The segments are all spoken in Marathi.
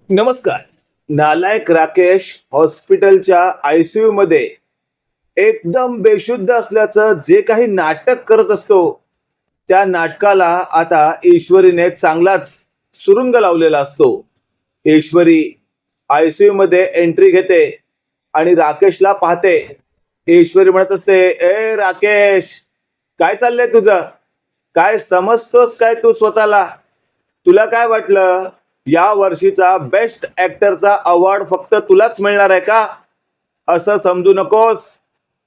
नमस्कार. नालायक राकेश हॉस्पिटलच्या आयसीयू मध्ये एकदम बेशुद्ध असल्याचं जे काही नाटक करत असतो, त्या नाटकाला आता ईश्वरीने चांगलाच सुरुंग लावलेला असतो. ईश्वरी आयसीयू मध्ये एंट्री घेते आणि राकेशला पाहते. ईश्वरी म्हणत असते, ए राकेश, काय चाललंय तुझं? काय समजतोस काय तू स्वतःला? तुला काय वाटलं या वर्षीचा बेस्ट ऍक्टरचा अवॉर्ड फक्त तुलाच मिळणार आहे का? असं समजू नकोस,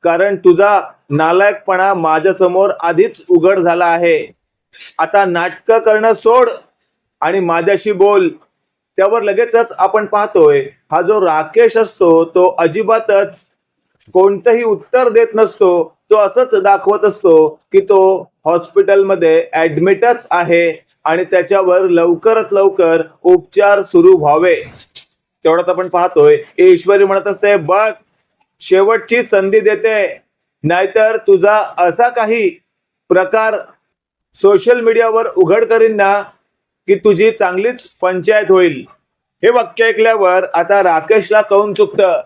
कारण तुझा नालायकपणा माझ्यासमोर आधीच उघड झाला आहे. आता नाटकं करणं सोड आणि माझ्याशी बोल. त्यावर लगेचच आपण पाहतोय, हा जो राकेश असतो तो अजिबातच कोणतंही उत्तर देत नसतो. तो असंच दाखवत असतो की तो हॉस्पिटलमध्ये ऍडमिटच आहे आणि त्याच्यावर लवकरात लवकर उपचार सुरू व्हावे. तेवढ्यात आपण पाहतोय ईश्वरी म्हणत असते, बघ, शेवटची संधी देते, नाहीतर तुझा असा काही प्रकार सोशल मीडियावर उघड करीन ना की तुझी चांगलीच पंचायत होईल. हे वाक्य ऐकल्यावर आता राकेशला कळून चुकतं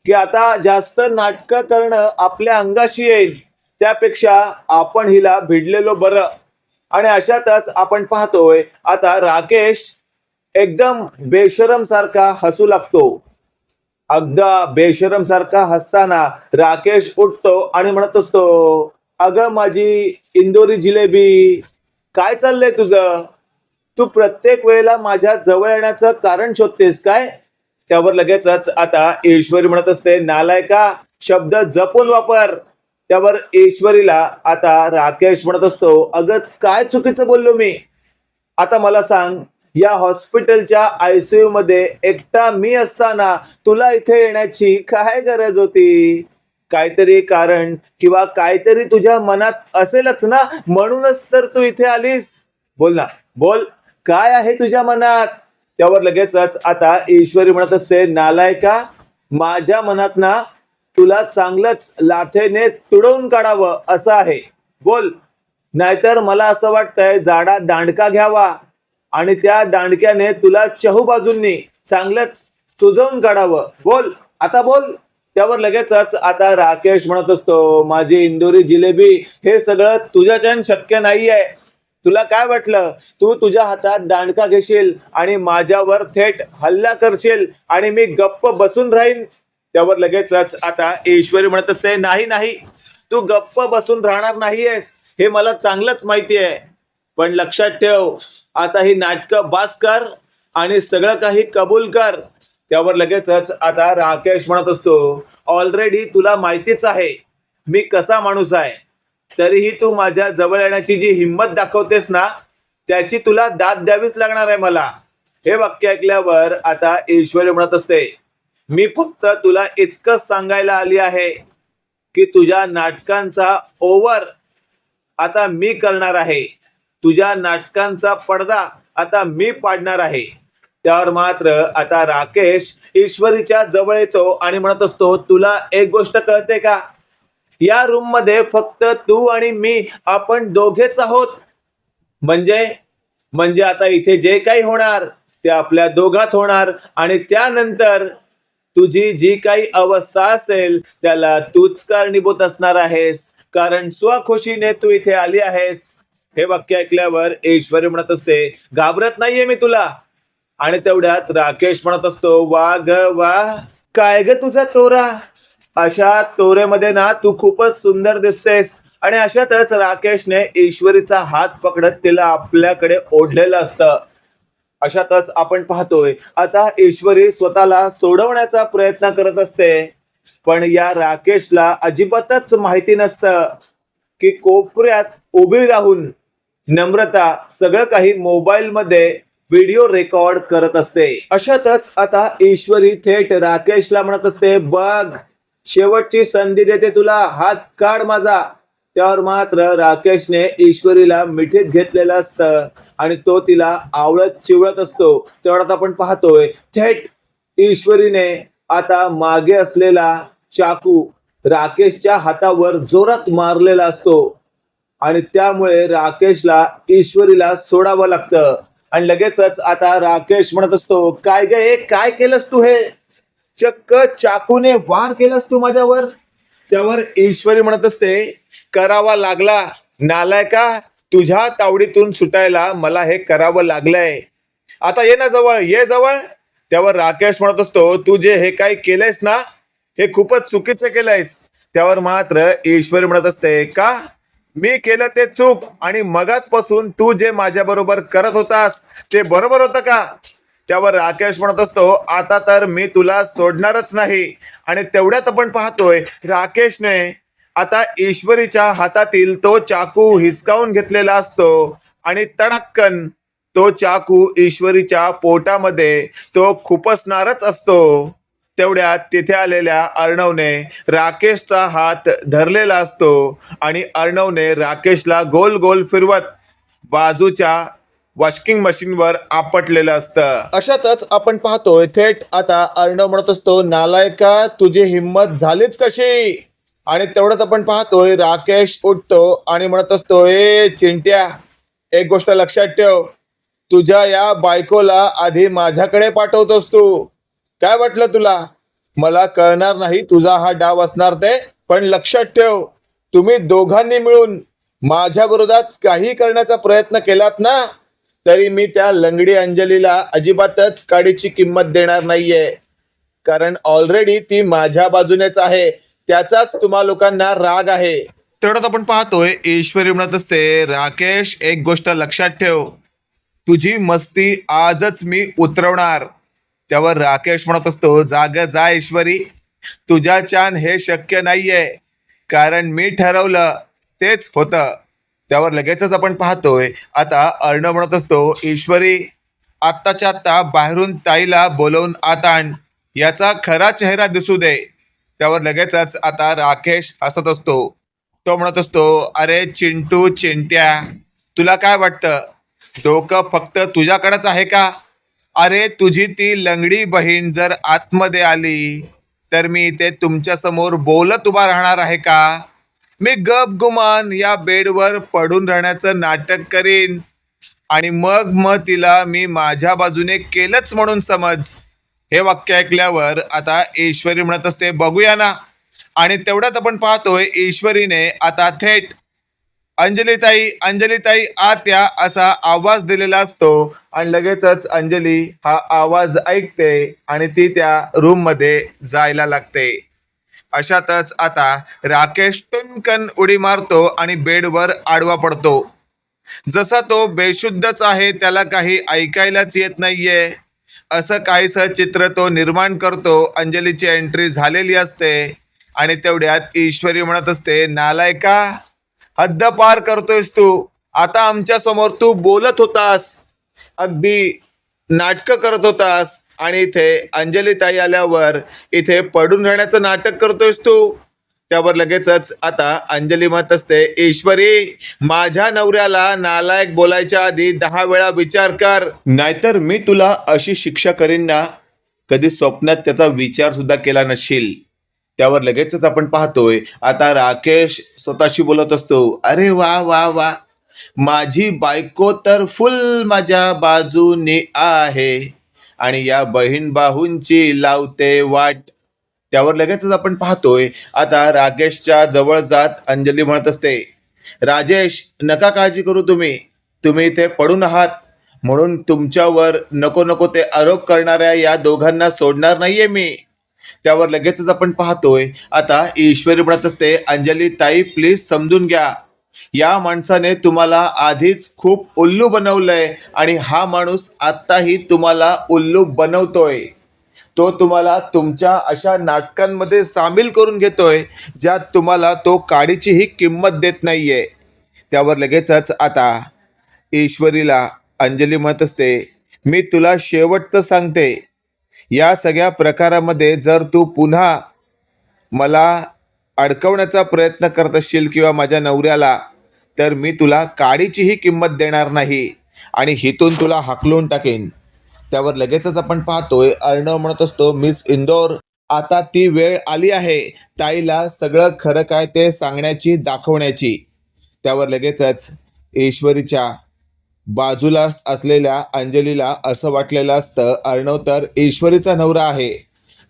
की आता जास्त नाटकं करणं आपल्या अंगाशी येईल, त्यापेक्षा आपण हिला भिडलेलो बरं. आणि अशातच आपण पाहतोय आता राकेश एकदम बेशरम सारखा हसू लागतो. अगदा बेशरम सारखा हसताना राकेश उठतो आणि म्हणत असतो, अगं माझी इंदोरी जिलेबी, काय चाललंय तुझं? तू प्रत्येक वेळेला माझ्या जवळ येण्याचं कारण शोधतेस काय? त्यावर लगेचच आता ईश्वरी म्हणत असते, नालायका, शब्द जपून वापर. त्यावर ईश्वरीला आता राकेश म्हणत असतो, अगं काय चुकीचं बोललो मी? आता मला सांग, या हॉस्पिटलच्या आयसीयू मध्ये एकटा मी असताना तुला इथे येण्याची काय गरज होती? काहीतरी कारण किंवा काहीतरी तुझ्या मनात असेलच ना, म्हणूनच तर तू इथे आलीस. बोल ना, बोल, काय आहे तुझ्या मनात? त्यावर लगेचच आता ईश्वरी म्हणत असते, नालायका, माझ्या मनात ना तुला चांगलंच लाथेने तुडवून काढावं असं आहे. बोल, नाहीतर मला असं वाटतंय जाडा दांडका घ्यावा आणि त्या दांडक्याने तुला चहूबाजूंनी चांगलंच सुजवून काढावं. बोल, आता बोल. त्यावर लगेचच आता राकेश म्हणत असतो, माझी इंदोरी जिलेबी, हे सगळं तुझ्याच्यान शक्य नाहीये. तुला काय वाटलं तू तुझ्या हातात दांडका घेशील आणि माझ्यावर थेट हल्ला करशील आणि मी गप्प बसून राहीन? त्यावर लगेचच आता ईश्वरी म्हणत असते, नाही नाही, तू गप्प बसून राहणार नाहीयेस, हे मला चांगलंच माहिती आहे. पण लक्षात ठेव, आता ही नाटकं बास कर आणि सगळं काही कबूल कर. त्यावर लगेचच आता राकेश म्हणत असतो, ऑलरेडी तुला माहितीच आहे मी कसा माणूस आहे, तरीही तू माझ्या जवळ येण्याची जी हिंमत दाखवतेस ना, त्याची तुला दाद द्यावीच लागणार आहे मला. हे वाक्य ऐकल्यावर आता ईश्वरी म्हणत असते, मी फक्त तुला इतकंच सांगायला आली आहे की तुझ्या नाटकांचा ओव्हर आता मी करणार आहे. तुझ्या नाटकांचा पडदा आता मी पाडणार आहे. त्यावर मात्र आता राकेश ईश्वरीच्या जवळ येतो आणि म्हणत असतो, तुला एक गोष्ट कळते का? या रूम मध्ये फक्त तू आणि मी, आपण दोघेच आहोत. म्हणजे म्हणजे आता इथे जे काही होणार ते आपल्या दोघात होणार आणि त्यानंतर तुझी जी काही अवस्था असेल त्याला तूच कारणीभूत असणार आहेस, कारण स्वखुशीने तू इथे आली आहेस. हे वाक्य ऐकल्यावर ईश्वरी म्हणत असते, घाबरत नाहीये मी तुला. आणि तेवढ्यात राकेश म्हणत असतो, वा ग वा, काय ग तुझा तोरा? अशा तोरेमध्ये ना तू खूपच सुंदर दिसतेस. आणि अशातच राकेशने ईश्वरीचा हात पकडत तिला आपल्याकडे ओढलेलं असतं. अशातच आपण पाहतोय आता ईश्वरी स्वतःला सोडवण्याचा प्रयत्न करत असते, पण या राकेशला अजिबातच माहिती नसतं की कोपऱ्यात उभी राहून नम्रता सगळं काही मोबाईल मध्ये व्हिडिओ रेकॉर्ड करत असते. अशातच आता ईश्वरी थेट राकेशला म्हणत असते, बघ, शेवटची संधी देते तुला, हात काढ माझा. त्यावर मात्र राकेशने ईश्वरीला मिठीत घेतलेलं असतं आणि तो तिला आवळत चिवळत असतो. तेवढ्यात आपण पाहतोय थेट ईश्वरीने आता मागे असलेला चाकू राकेशच्या हातावर जोरात मारलेला असतो आणि त्यामुळे राकेशला ईश्वरीला सोडावं लागतं. आणि लगेचच आता राकेश म्हणत असतो, काय गे काय केलंस तू हे? चक्क चाकूने वार केलास तू माझ्यावर. त्यावर ईश्वरी म्हणत असते, करावा लागला नालायका, तुझ्या तावडीतून सुटायला मला हे करावं लागलंय. आता ये ना जवळ, ये जवळ. त्यावर राकेश म्हणत असतो, तू जे हे काही केलंयस ना, हे खूपच चुकीचं केलंयस. त्यावर मात्र ईश्वरी म्हणत असते, का मी केलं ते चूक आणि मगाचपासून तू जे माझ्या बरोबर करत होतास ते बरोबर होतं का? त्यावर राकेश म्हणत असतो, आता तर मी तुला सोडणारच नाही. आणि तेवढ्यात आपण पाहतोय राकेशने आता ईश्वरीच्या हातातील तो चाकू हिसकावून घेतलेला असतो आणि तडक्कन तो चाकू ईश्वरीच्या पोटामध्ये तो खुपसणारच असतो. तेवढ्यात तिथे आलेल्या अर्णवने राकेशचा हात धरलेला असतो आणि अर्णवने राकेशला गोल गोल फिरवत बाजूच्या वॉशिंग मशीनवर आपटलेलं असतं. अशातच आपण पाहतोय थेट आता अर्णव म्हणत असतो, नालायका तुझी हिंमत झालीच कशी? आणि तेवढंच आपण पाहतोय राकेश उठतो आणि म्हणत असतो, ए चिंट्या, एक गोष्ट लक्षात ठेव, तुझ्या या बायकोला आधी माझ्याकडे पाठवतोस तू. काय वाटलं तुला? मला कळणार नाही तुझा हा डाव असणार ते, पण लक्षात ठेव, तुम्ही दोघांनी मिळून माझ्या विरोधात काही करण्याचा प्रयत्न केलात ना, तरी मी त्या लंगडी अंजलीला अजिबातच काडीची किंमत देणार नाहीये. कारण ऑलरेडी ती माझ्या बाजूनेच आहे. त्याचाच तुम्हा लोकांना राग आहे. तेवढ्यात आपण पाहतोय ईश्वरी म्हणत असते, राकेश एक गोष्ट लक्षात ठेव, तुझी मस्ती आजच मी उतरवणार. त्यावर राकेश म्हणत असतो, जाग जा ईश्वरी, तुझ्या छान हे शक्य नाहीये, कारण मी ठरवलं तेच होतं. त्यावर लगेचच आपण पाहतोय आता अर्णव म्हणत असतो, ईश्वरी आत्ताच्या आत्ता बाहेरून ताईला बोलवून आत आण, याचा खरा चेहरा दिसू दे. त्यावर लगेचच आता राकेश हसत असतो. तो म्हणत असतो, अरे चिंटू चिंट्या, तुला काय वाटतं डोकं फक्त तुझ्याकडेच आहे का? अरे तुझी ती लंगडी बहीण जर आतमध्ये आली तर मी इथे तुमच्या समोर बोलत उभा राहणार आहे का? मी गप गुमान या बेडवर पडून राहण्याचं नाटक करीन आणि मग तिला मी माझ्या बाजूने केलंच म्हणून समज. हे वाक्य ऐकल्यावर आता ईश्वरी म्हणत असते, बघूया ना. आणि तेवढ्यात आपण पाहतोय ईश्वरीने आता थेट अंजलीताई अंजलीताई आत या असा आवाज दिलेला असतो आणि लगेचच अंजली हा आवाज ऐकते आणि ती त्या रूम मध्ये जायला लागते. अशातच आता राकेश टुनकन उडी मारतो आणि बेडवर आडवा पडतो. जसा तो बेशुद्धच आहे, त्याला काही ऐकायलाच येत नाहीये असं काहीसं चित्र तो निर्माण करतो. अंजलीची एंट्री झालेली असते आणि तेवढ्यात ईश्वरी म्हणत असते, नालायका, हद्द पार करतोयस तू. आता आमच्या समोर तू बोलत होतास, अगदी नाटक करत होतास आणि इथे अंजलीताई आल्यावर इथे पडून राहण्याचं नाटक करतोयस तू. त्यावर लगेचच आता अंजली म्हणत असते, ईश्वरी, माझ्या नवऱ्याला नालायक बोलायच्या आधी 10 वेळा विचार कर, नाहीतर मी तुला अशी शिक्षा करीन ना, कधी स्वप्नात त्याचा विचार सुद्धा केला नशील. त्यावर लगेचच आपण पाहतोय आता राकेश स्वतःशी बोलत असतो, अरे वा वा वा, माझी बायको तर फुल माझ्या बाजूने आहे आणि या बहीण बाहूंची लावते वाट. त्यावर लगेचच आपण पाहतोय आता राकेशच्या जवळ जात अंजली म्हणत असते, राजेश, नका काळजी करू, तुम्ही इथे पडून आहात म्हणून तुमच्यावर नको नको ते आरोप करणाऱ्या या दोघांना सोडणार नाहीये मी. त्यावर लगेचच आपण पाहतोय आता ईश्वरी म्हणत असते, अंजली ताई, प्लीज समजून घ्या, या माणसाने तुम्हाला आधीच खूप उल्लू बनवलंय आणि हा माणूस आत्ताही तुम्हाला उल्लू बनवतोय. तो तुम्हाला तुमच्या अशा नाटकांमध्ये सामील करून घेतोय ज्यात तुम्हाला तो काडीचीही किंमत देत नाहीये. त्यावर लगेचच आता ईश्वरीला अंजली म्हणत असते, मी तुला शेवटचं सांगते, या सगळ्या प्रकारामध्ये जर तू पुन्हा मला अडकवण्याचा प्रयत्न करत असशील किंवा माझ्या नवऱ्याला, तर मी तुला काडीचीही किंमत देणार नाही आणि हिथून तुला हाकलून टाकेन. त्यावर लगेचच आपण पाहतोय अर्णव म्हणत असतो, मिस इंदोर, आता ती वेळ आली आहे ताईला सगळं खरं काय ते सांगण्याची, दाखवण्याची. त्यावर लगेचच ईश्वरीच्या बाजूला असलेल्या अंजलीला असं वाटलेलं असतं अर्णव तर ईश्वरीचा नवरा आहे,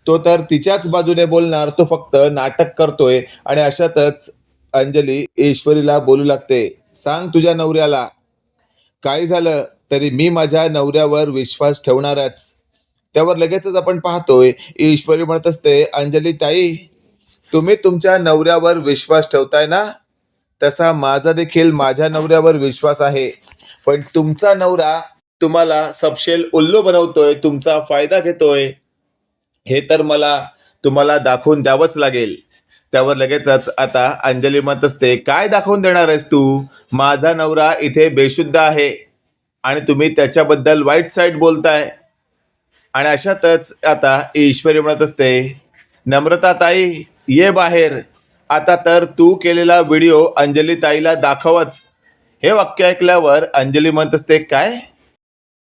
तो तर तिच्याच बाजूने बोलणार, तो फक्त नाटक करतोय. आणि अशातच अंजली ईश्वरीला बोलू लागते, सांग तुझ्या नवऱ्याला, काही झालं तरी मी माझ्या नवऱ्यावर विश्वास ठेवणारच. त्यावर लगेचच आपण पाहतोय ईश्वरी म्हणत असते, अंजली ताई, तुम्ही तुमच्या नवऱ्यावर विश्वास ठेवताय ना, तसा माझा देखील माझ्या नवऱ्यावर विश्वास आहे. पण तुमचा नवरा तुम्हाला सपशेल उल्लू बनवतोय, तुमचा फायदा घेतोय, हे तर मला तुम्हाला दाखवून द्यावंच लागेल. त्यावर लगेचच आता अंजली म्हणत असते, काय दाखवून देणार आहेस तू? माझा नवरा इथे बेशुद्ध आहे आणि तुम्ही त्याच्याबद्दल वाईट साईड बोलताय. आणि अशातच आता ईश्वरी म्हणत असते, नम्रता ताई, ये बाहेर, आता तर तू केलेला व्हिडिओ अंजली ताईला दाखवच. हे वाक्य ऐकल्यावर अंजली म्हणत असते, काय,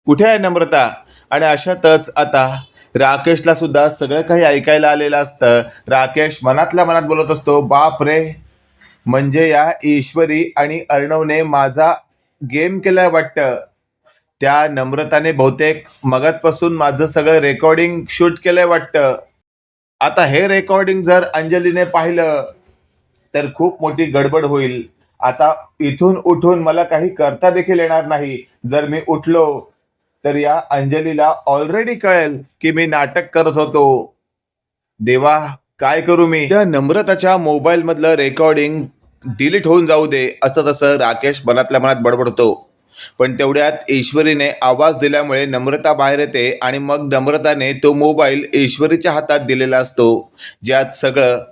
कुठे आहे नम्रता? आणि अशातच आता राकेशला सुद्धा सगळं काही ऐकायला आलेलं असतं. राकेश मनातल्या मनात बोलत असतो, बाप रे, म्हणजे या ईश्वरी आणि अर्णवने माझा गेम केलाय वाटतं. त्या नम्रताने बहुतेक मगाचपासून माझं सगळं रेकॉर्डिंग शूट केलंय वाटतं. आता हे रेकॉर्डिंग जर अंजलीने पाहिलं तर खूप मोठी गडबड होईल. आता इथून उठून मला काही करता देखील येणार नाही. जर मी उठलो तर या अंजलीला ऑलरेडी कळेल की मी नाटक करत होतो. देवा, काय करू मी? त्या नम्रताच्या मोबाईल मधलं रेकॉर्डिंग डिलीट होऊन जाऊ दे, असं तसं राकेश मनातल्या मनात बडबडतो. पण तेवढ्यात ईश्वरीने आवाज दिल्यामुळे नम्रता बाहेर येते आणि मग नम्रताने तो मोबाईल ईश्वरीच्या हातात दिलेला असतो, ज्यात सगळं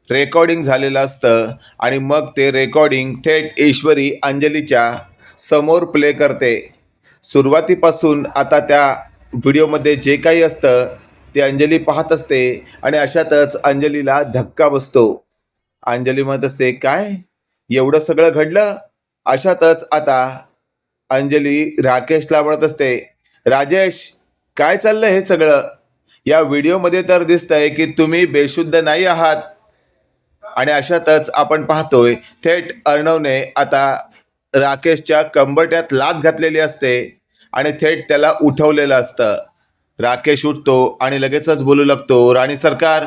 रेकॉर्डिंग झालेलं असतं. आणि मग ते रेकॉर्डिंग थेट ईश्वरी अंजलीच्या समोर प्ले करते. सुरुवातीपासून आता त्या व्हिडिओमध्ये जे काही असतं ते अंजली पाहत असते. आणि अशातच अंजलीला धक्का बसतो. अंजली म्हणत असते, काय, एवढं सगळं घडलं? अशातच आता अंजली राकेशला म्हणत असते, राजेश, काय चाललंय हे सगळं? या व्हिडिओमध्ये तर दिसतंय की तुम्ही बेशुद्ध नाही आहात. आणि अशातच आपण पाहतोय थेट अर्णवने आता राकेशच्या कंबरट्यात लाथ घातलेली असते आणि थेट त्याला उठवलेलं असतं. राकेश उठतो आणि लगेचच बोलू लागतो, राणी सरकार,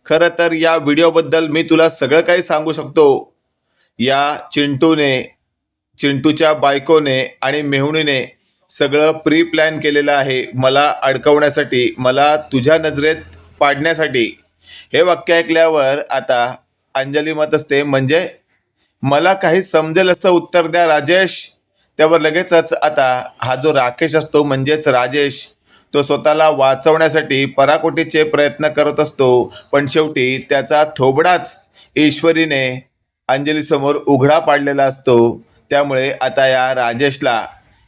खरं तर या व्हिडिओबद्दल मी तुला सगळं काही सांगू शकतो. या चिंटूच्या बायकोने आणि मेहुणीने सगळं प्री प्लॅन केलेलं आहे मला अडकवण्यासाठी, मला तुझ्या नजरेत पाडण्यासाठी. हे वाक्य ऐकल्यावर आता अंजली मत असते, म्हणजे मला काही समजेल असं उत्तर द्या राजेश. त्यावर लगेचच आता हा जो राकेश असतो, म्हणजेच राजेश, तो स्वतःला वाचवण्यासाठी पराकोटीचे प्रयत्न करत असतो. पण शेवटी त्याचा थोबडाच ईश्वरीने अंजलीसमोर उघडा पाडलेला असतो. त्यामुळे आता या राजेशला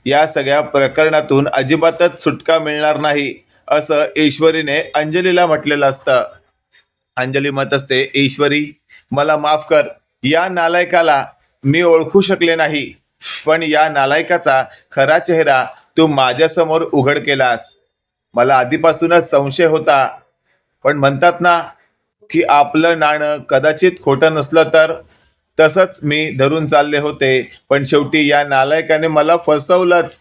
या सगळ्या प्रकरणातून अजिबातच सुटका मिळणार नाही, असं ईश्वरीने अंजलीला म्हटलेलं असतं. अंजली म्हणत असते, ईश्वरी, मला माफ कर, या नालायकाला मी ओळखू शकले नाही, पण या नालायकाचा खरा चेहरा तू माझ्यासमोर उघड केलास. मला आधीपासूनच संशय होता, पण म्हणतात ना की आपलं नाणं कदाचित खोटं नसलं तर, तसंच मी धरून चालले होते. पण शेवटी या नालायकाने मला फसवलंच.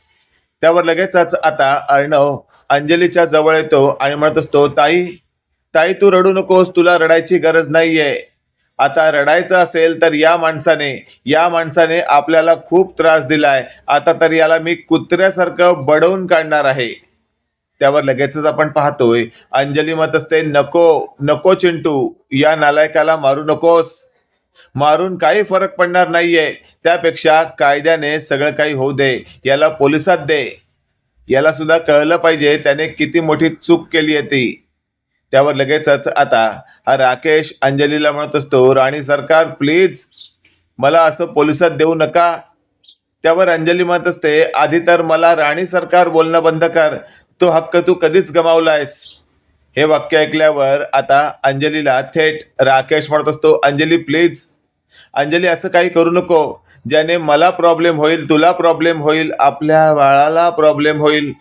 त्यावर लगेचच आता अर्णव अंजलीच्या जवळ येतो आणि म्हणत असतो, ताई, ताई, तू रडू नकोस, तुला रडायची गरज नाहीये. आता रडायचं असेल तर या माणसाने आपल्याला खूप त्रास दिलाय. आता तर याला मी कुत्र्यासारखं बडवून काढणार आहे. त्यावर लगेचच आपण पाहतोय अंजली म्हणत असते, नको नको चिंटू, या नालायकाला मारू नकोस, मारून काही फरक पडणार नाहीये. त्यापेक्षा कायद्याने सगळं काही होऊ दे, याला पोलिसात दे, याला सुद्धा कळलं पाहिजे त्याने किती मोठी चूक केली आहे ती. त्यावर लगेचच आता हा राकेश अंजलीला म्हणत असतो, राणी सरकार, प्लीज मला असं पोलिसात देऊ नका. त्यावर अंजली म्हणत असते, आधी तर मला राणी सरकार बोलणं बंद कर, तो हक्क तू कधीच गमावलायस. हे वाक्य ऐकल्यावर आता अंजलीला थेट राकेश म्हणत असतो, अंजली प्लीज, अंजली असं काही करू नको, ज्याने मला प्रॉब्लेम होईल, तुला प्रॉब्लेम होईल, आपल्या बाळाला प्रॉब्लेम होईल.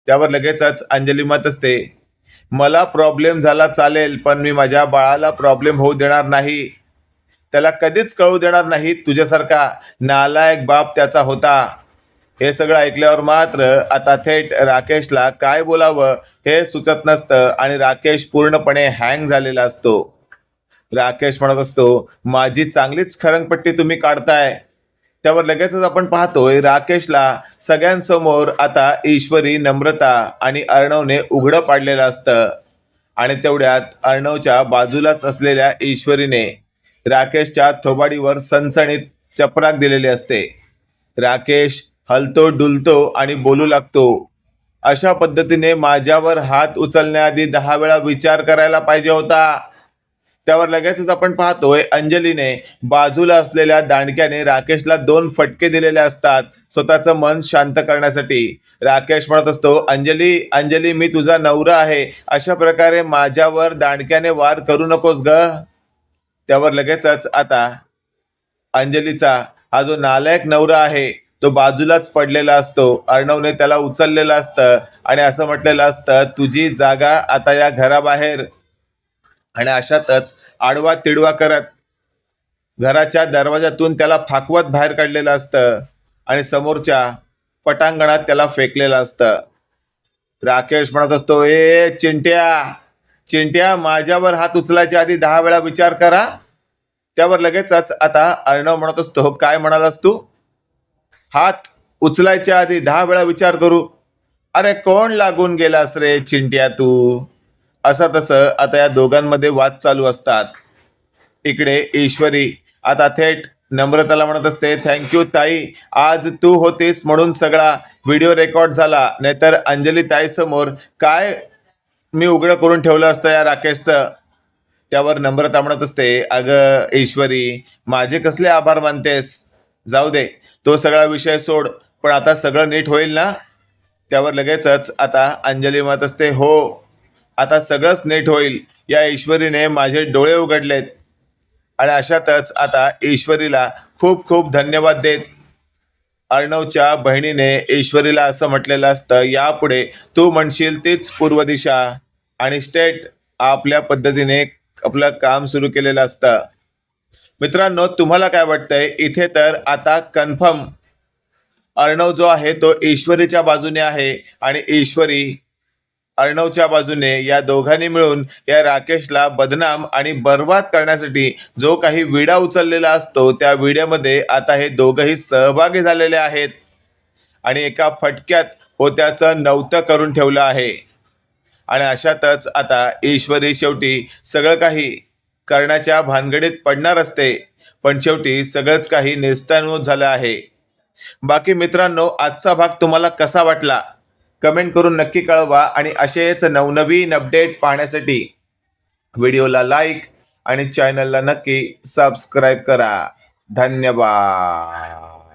त्यावर लगेचच अंजली म्हणत असते, मला प्रॉब्लेम झाला चालेल, पण मी माझ्या बाळाला प्रॉब्लेम होऊ देणार नाही, त्याला कधीच कळू देणार नाही. तुझ्यासारखा नालायक बाप त्याचा होता. हे सगळं ऐकल्यावर मात्र आता थेट राकेशला काय बोलावं हे सुचत नसतं आणि राकेश पूर्णपणे हँग झालेला असतो. राकेश म्हणत असतो, माझी चांगलीच खरंगपट्टी तुम्ही काढताय. त्यावर लगेचच आपण पाहतोय राकेशला सगळ्यांसमोर आता ईश्वरी, नम्रता आणि अर्णवने उघडं पाडलेलं असतं. आणि तेवढ्यात अर्णवच्या बाजूलाच असलेल्या ईश्वरीने राकेशच्या थोबाडीवर सणसणीत चपराक दिलेली असते. राकेश हलतो, डुलतो आणि बोलू लागतो, अशा पद्धतीने माझ्यावर हात उचलण्याआधी 10 वेळा विचार करायला पाहिजे होता. त्यावर लगेचच आपण पाहतोय अंजलीने बाजूला असलेल्या दांडक्याने राकेशला 2 फटके दिलेले असतात स्वतःचं मन शांत करण्यासाठी. राकेश म्हणत असतो, अंजली अंजली, मी तुझा नवरा आहे, अशा प्रकारे माझ्यावर दांडक्याने वार करू नकोस ग. त्यावर लगेचच आता अंजलीचा हा जो नालायक नवरा आहे तो बाजूलाच पडलेला असतो. अर्णवने त्याला उचललेलं असतं आणि असं म्हटलेलं असतं, तुझी जागा आता या घराबाहेर. आणि अशातच आडवा तिडवा करत घराच्या दरवाजातून त्याला फाकवत बाहेर काढलेलं असतं आणि समोरच्या पटांगणात त्याला फेकलेलं असतं. राकेश म्हणत असतो, ए चिंट्या चिंट्या, माझ्यावर हात उचलायच्या आधी 10 वेळा विचार करा. त्यावर लगेचच आता अर्णव म्हणत असतो, काय म्हणालास तू? हात उचलायच्या आधी 10 वेळा विचार करू? अरे कोण लागून गेलास रे चिंट्या तू? असं तसं आता या दोघांमध्ये वाद चालू असतात. इकडे ईश्वरी आता थेट नम्रताला म्हणत असते, थँक्यू ताई, आज तू होतीस म्हणून सगळा व्हिडिओ रेकॉर्ड झाला, नाहीतर अंजली ताई समोर काय मी उघडं करून ठेवलं असतं या राकेशचं. त्यावर नम्रता म्हणत असते, अगं ईश्वरी, माझे कसले आभार मानतेस? जाऊ दे, तो सगळा विषय सोड, पण आता सगळं नीट होईल ना? त्यावर लगेचच आता अंजली म्हणत असते, हो, आता सगळंच नीट होईल. या ईश्वरीने माझे डोळे उघडलेत. आणि अशातच आता ईश्वरीला खूप खूप धन्यवाद देत अर्णवच्या बहिणीने ईश्वरीला असं म्हटलेलं असतं, यापुढे तू म्हणशील तीच पूर्व दिशा. आणि स्टेट आपल्या पद्धतीने आपलं काम सुरू केलेलं असतं. मित्रांनो, तुम्हाला काय वाटतंय? इथे तर आता कन्फर्म अर्णव जो आहे तो ईश्वरीच्या बाजूने आहे आणि ईश्वरी अर्णवच्या बाजूने. या दोघांनी मिळून या राकेशला बदनाम आणि बर्बाद करण्यासाठी जो काही विडा उचललेला असतो त्या विड्यामध्ये आता हे दोघंही सहभागी झालेले आहेत आणि एका फटक्यात होत्याचं नव्हतं करून ठेवलं आहे. आणि अशातच आता ईश्वरी शेवटी सगळं काही करण्याच्या भानगडीत पडणार असते, पण शेवटी सगळंच काही निस्तानभूत झालं आहे. बाकी मित्रांनो, आजचा भाग तुम्हाला कसा वाटला कमेंट करून नक्की कळवा आणि असेच नवनवीन अपडेट पाहण्यासाठी व्हिडिओला लाईक आणि चॅनलला नक्की सबस्क्राईब करा. धन्यवाद.